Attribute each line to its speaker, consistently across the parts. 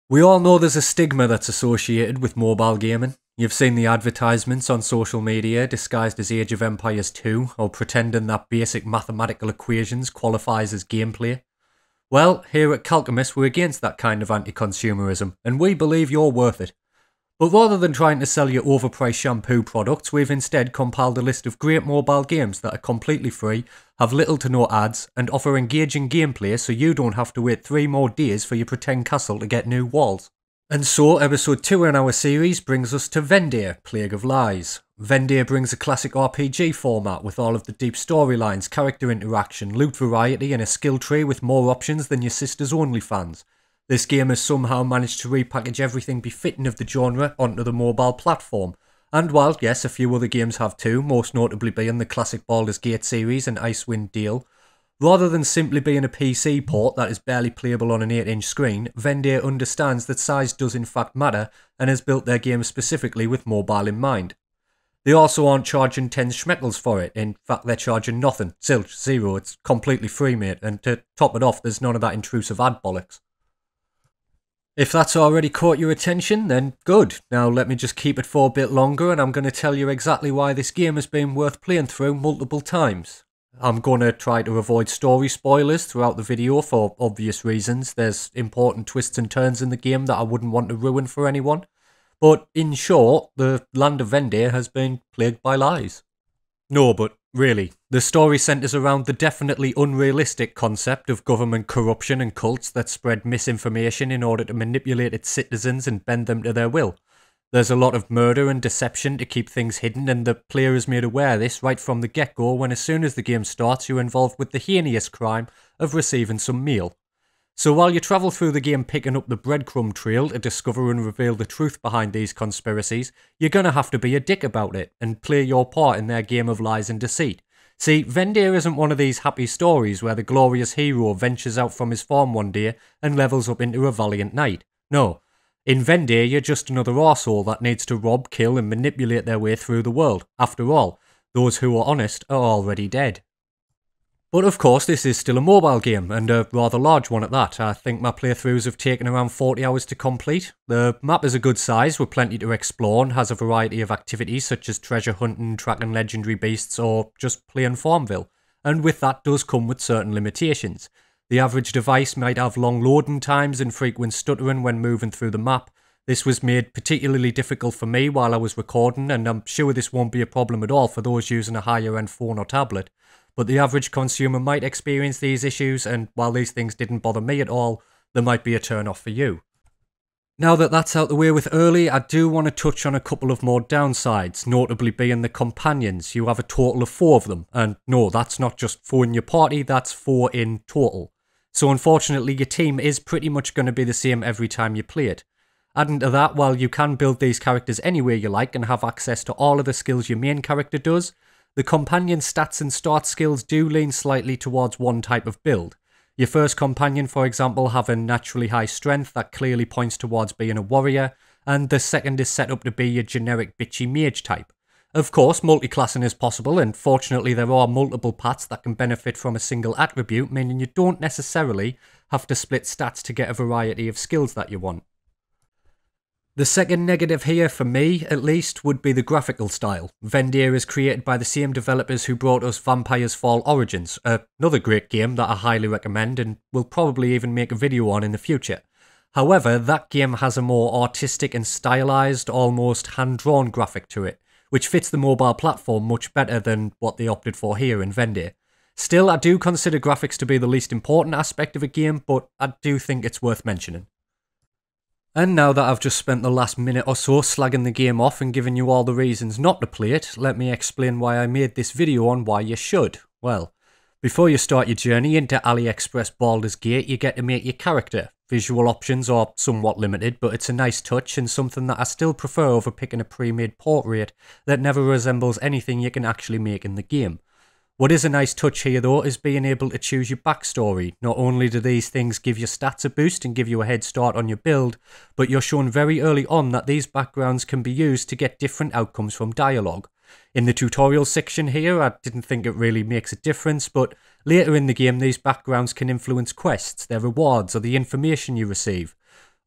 Speaker 1: We all know there's a stigma that's associated with mobile gaming. You've seen the advertisements on social media disguised as Age of Empires 2 or pretending that basic mathematical equations qualifies as gameplay. Well, here at Calchemist we're against that kind of anti-consumerism, and we believe you're worth it. But rather than trying to sell you overpriced shampoo products, we've instead compiled a list of great mobile games that are completely free, have little to no ads, and offer engaging gameplay so you don't have to wait 3 more days for your pretend castle to get new walls. And so, episode 2 in our series brings us to Vendir, Plague of Lies. Vendir brings a classic RPG format with all of the deep storylines, character interaction, loot variety, and a skill tree with more options than your sister's OnlyFans. This game has somehow managed to repackage everything befitting of the genre onto the mobile platform. And while, yes, a few other games have too, most notably being the classic Baldur's Gate series and Icewind Dale, rather than simply being a PC port that is barely playable on an 8-inch screen, Vendir understands that size does in fact matter and has built their game specifically with mobile in mind. They also aren't charging 10 schmeckles for it, in fact they're charging nothing, zilch, zero, it's completely free mate, and to top it off there's none of that intrusive ad bollocks. If that's already caught your attention, then good. Now let me just keep it for a bit longer and I'm going to tell you exactly why this game has been worth playing through multiple times. I'm going to try to avoid story spoilers throughout the video for obvious reasons. There's important twists and turns in the game that I wouldn't want to ruin for anyone. But in short, the land of Vendir has been plagued by lies. No, but really, the story centres around the definitely unrealistic concept of government corruption and cults that spread misinformation in order to manipulate its citizens and bend them to their will. There's a lot of murder and deception to keep things hidden, and the player is made aware of this right from the get-go when as soon as the game starts you're involved with the heinous crime of receiving some meal. So while you travel through the game picking up the breadcrumb trail to discover and reveal the truth behind these conspiracies, you're gonna have to be a dick about it and play your part in their game of lies and deceit. See, Vendir isn't one of these happy stories where the glorious hero ventures out from his farm one day and levels up into a valiant knight. No. In Vendir, you're just another arsehole that needs to rob, kill and manipulate their way through the world. After all, those who are honest are already dead. But of course this is still a mobile game, and a rather large one at that. I think my playthroughs have taken around 40 hours to complete. The map is a good size with plenty to explore and has a variety of activities such as treasure hunting, tracking legendary beasts or just playing Farmville. And with that does come with certain limitations. The average device might have long loading times and frequent stuttering when moving through the map. This was made particularly difficult for me while I was recording, and I'm sure this won't be a problem at all for those using a higher end phone or tablet. But the average consumer might experience these issues, and while these things didn't bother me at all, there might be a turn off for you. Now that that's out the way with early, I do want to touch on a couple of more downsides, notably being the companions. You have a total of 4 of them, and no, that's not just 4 in your party, that's 4 in total. So unfortunately your team is pretty much going to be the same every time you play it. Adding to that, while you can build these characters any way you like and have access to all of the skills your main character does, the companion stats and start skills do lean slightly towards one type of build. Your first companion, for example, having naturally high strength that clearly points towards being a warrior, and the second is set up to be your generic bitchy mage type. Of course, multiclassing is possible, and fortunately there are multiple paths that can benefit from a single attribute, meaning you don't necessarily have to split stats to get a variety of skills that you want. The second negative here, for me at least, would be the graphical style. Vendir is created by the same developers who brought us Vampire's Fall Origins, another great game that I highly recommend and will probably even make a video on in the future. However, that game has a more artistic and stylized, almost hand-drawn graphic to it, which fits the mobile platform much better than what they opted for here in Vendir. Still, I do consider graphics to be the least important aspect of a game, but I do think it's worth mentioning. And now that I've just spent the last minute or so slagging the game off and giving you all the reasons not to play it, let me explain why I made this video on why you should. Well, before you start your journey into AliExpress Baldur's Gate, you get to make your character. Visual options are somewhat limited, but it's a nice touch and something that I still prefer over picking a pre-made portrait that never resembles anything you can actually make in the game. What is a nice touch here though is being able to choose your backstory. Not only do these things give your stats a boost and give you a head start on your build, but you're shown very early on that these backgrounds can be used to get different outcomes from dialogue. In the tutorial section here, I didn't think it really makes a difference, but later in the game these backgrounds can influence quests, their rewards, or the information you receive.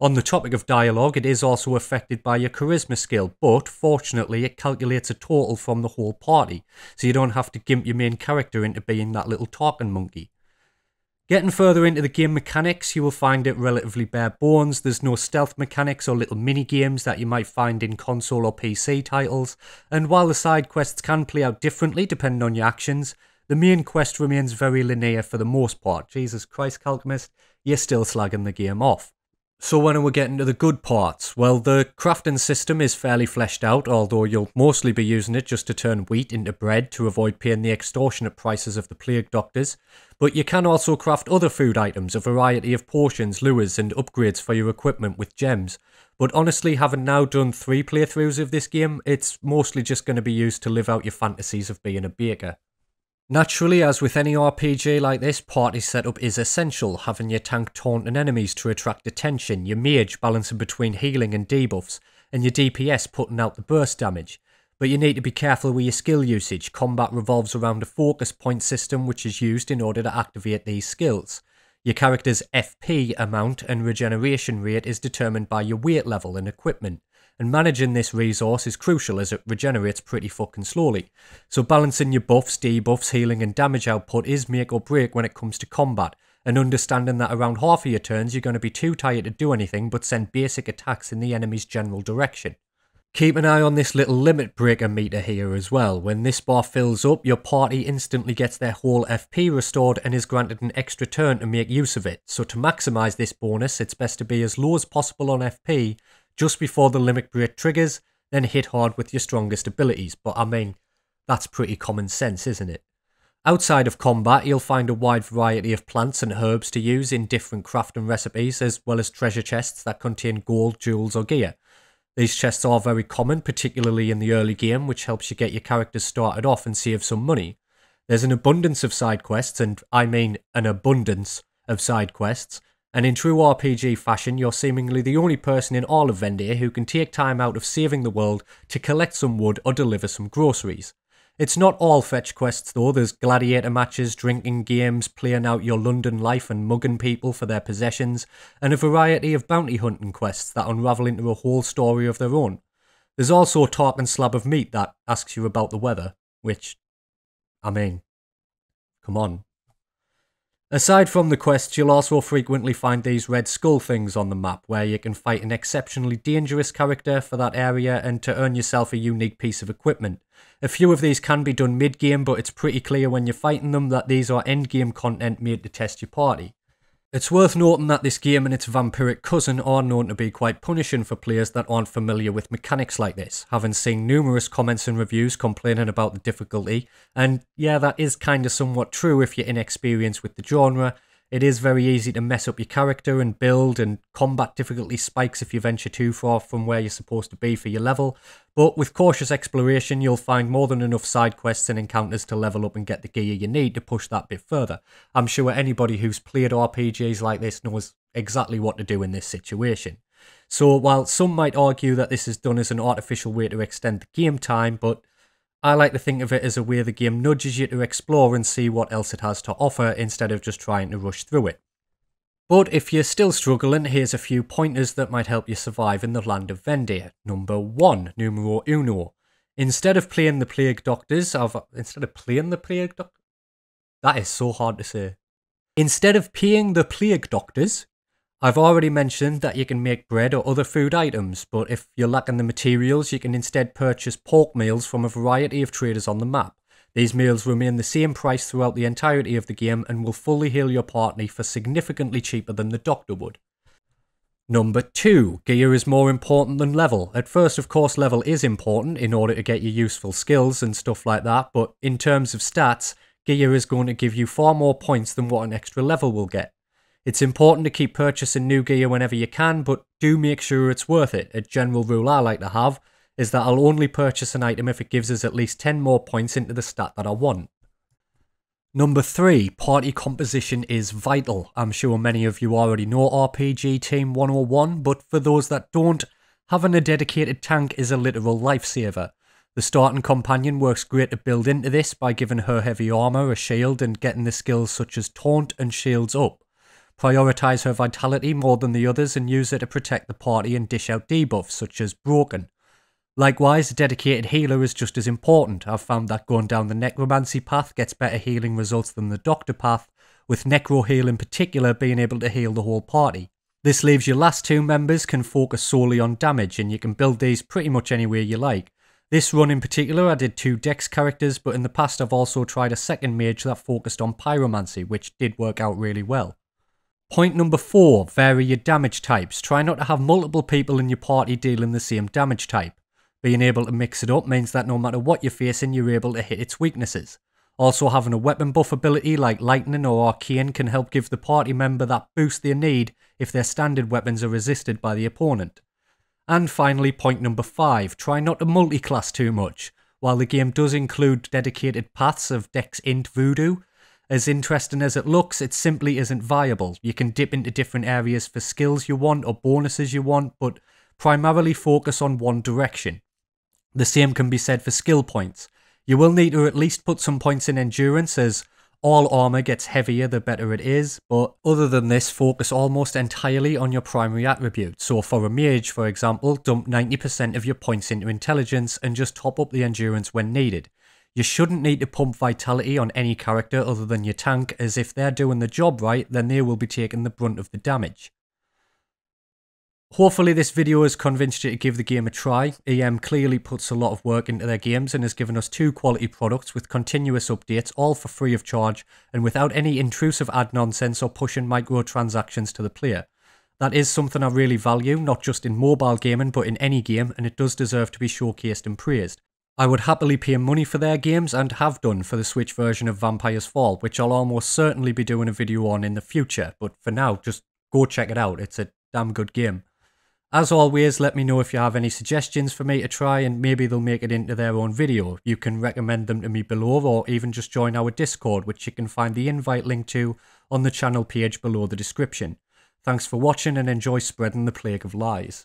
Speaker 1: On the topic of dialogue, it is also affected by your charisma skill, but fortunately it calculates a total from the whole party, so you don't have to gimp your main character into being that little talking monkey. Getting further into the game mechanics, you will find it relatively bare bones. There's no stealth mechanics or little mini games that you might find in console or PC titles, and while the side quests can play out differently depending on your actions, the main quest remains very linear for the most part. Jesus Christ, Calchemist, you're still slagging the game off. So when are we getting to the good parts? Well, the crafting system is fairly fleshed out, although you'll mostly be using it just to turn wheat into bread to avoid paying the extortionate prices of the plague doctors. But you can also craft other food items, a variety of potions, lures and upgrades for your equipment with gems. But honestly, having now done 3 playthroughs of this game, it's mostly just going to be used to live out your fantasies of being a baker. Naturally, as with any RPG like this, party setup is essential, having your tank taunting enemies to attract attention, your mage balancing between healing and debuffs, and your DPS putting out the burst damage. But you need to be careful with your skill usage. Combat revolves around a focus point system which is used in order to activate these skills. Your character's FP amount and regeneration rate is determined by your weight level and equipment, and managing this resource is crucial as it regenerates pretty fucking slowly. So balancing your buffs, debuffs, healing and damage output is make or break when it comes to combat, and understanding that around half of your turns you're going to be too tired to do anything but send basic attacks in the enemy's general direction. Keep an eye on this little limit breaker meter here as well. When this bar fills up, your party instantly gets their whole FP restored and is granted an extra turn to make use of it. So to maximise this bonus, it's best to be as low as possible on FP just before the limit break triggers, then hit hard with your strongest abilities. But I mean, that's pretty common sense, isn't it? Outside of combat, you'll find a wide variety of plants and herbs to use in different crafting recipes, as well as treasure chests that contain gold, jewels or gear. These chests are very common, particularly in the early game, which helps you get your characters started off and save some money. There's an abundance of side quests, and I mean an abundance of side quests, and in true RPG fashion, you're seemingly the only person in all of Vendir who can take time out of saving the world to collect some wood or deliver some groceries. It's not all fetch quests though. There's gladiator matches, drinking games, playing out your London life and mugging people for their possessions, and a variety of bounty hunting quests that unravel into a whole story of their own. There's also a talking slab of meat that asks you about the weather, which, I mean, come on. Aside from the quests, you'll also frequently find these red skull things on the map, where you can fight an exceptionally dangerous character for that area and to earn yourself a unique piece of equipment. A few of these can be done mid-game, but it's pretty clear when you're fighting them that these are end-game content made to test your party. It's worth noting that this game and its vampiric cousin are known to be quite punishing for players that aren't familiar with mechanics like this, having seen numerous comments and reviews complaining about the difficulty, and yeah, that is kinda somewhat true if you're inexperienced with the genre. It is very easy to mess up your character and build, and combat difficulty spikes if you venture too far from where you're supposed to be for your level, but with cautious exploration you'll find more than enough side quests and encounters to level up and get the gear you need to push that bit further. I'm sure anybody who's played RPGs like this knows exactly what to do in this situation. So while some might argue that this is done as an artificial way to extend the game time, but I like to think of it as a way the game nudges you to explore and see what else it has to offer instead of just trying to rush through it. But if you're still struggling, here's a few pointers that might help you survive in the land of Vendir. Number 1, numero uno. Instead of playing the Plague Doctors, that is so hard to say. Instead of paying the Plague Doctors, I've already mentioned that you can make bread or other food items, but if you're lacking the materials, you can instead purchase pork meals from a variety of traders on the map. These meals remain the same price throughout the entirety of the game and will fully heal your party for significantly cheaper than the doctor would. Number 2, gear is more important than level. At first, of course, level is important in order to get you useful skills and stuff like that, but in terms of stats, gear is going to give you far more points than what an extra level will get. It's important to keep purchasing new gear whenever you can, but do make sure it's worth it. A general rule I like to have is that I'll only purchase an item if it gives us at least 10 more points into the stat that I want. Number 3, party composition is vital. I'm sure many of you already know RPG Team 101, but for those that don't, having a dedicated tank is a literal lifesaver. The starting companion works great to build into this by giving her heavy armour, a shield, and getting the skills such as taunt and shields up. Prioritise her vitality more than the others and use her to protect the party and dish out debuffs such as Broken. Likewise, a dedicated healer is just as important. I've found that going down the necromancy path gets better healing results than the doctor path, with necro heal in particular being able to heal the whole party. This leaves your last two members can focus solely on damage, and you can build these pretty much anywhere you like. This run in particular I did 2 dex characters, but in the past I've also tried a second mage that focused on pyromancy, which did work out really well. Point number 4, vary your damage types. Try not to have multiple people in your party dealing the same damage type. Being able to mix it up means that no matter what you're facing, you're able to hit its weaknesses. Also, having a weapon buff ability like lightning or arcane can help give the party member that boost they need if their standard weapons are resisted by the opponent. And finally, point number 5, try not to multi-class too much. While the game does include dedicated paths of Dex Int Voodoo, as interesting as it looks, it simply isn't viable. You can dip into different areas for skills you want or bonuses you want, but primarily focus on one direction. The same can be said for skill points. You will need to at least put some points in endurance, as all armor gets heavier the better it is, but other than this, focus almost entirely on your primary attribute. So for a mage, for example, dump 90% of your points into intelligence and just top up the endurance when needed. You shouldn't need to pump vitality on any character other than your tank, as if they're doing the job right, then they will be taking the brunt of the damage. Hopefully this video has convinced you to give the game a try. EM clearly puts a lot of work into their games and has given us 2 quality products with continuous updates, all for free of charge and without any intrusive ad nonsense or pushing microtransactions to the player. That is something I really value, not just in mobile gaming but in any game, and it does deserve to be showcased and praised. I would happily pay money for their games and have done for the Switch version of Vampire's Fall, which I'll almost certainly be doing a video on in the future, but for now just go check it out, it's a damn good game. As always, let me know if you have any suggestions for me to try and maybe they'll make it into their own video. You can recommend them to me below or even just join our Discord, which you can find the invite link to on the channel page below the description. Thanks for watching and enjoy spreading the plague of lies.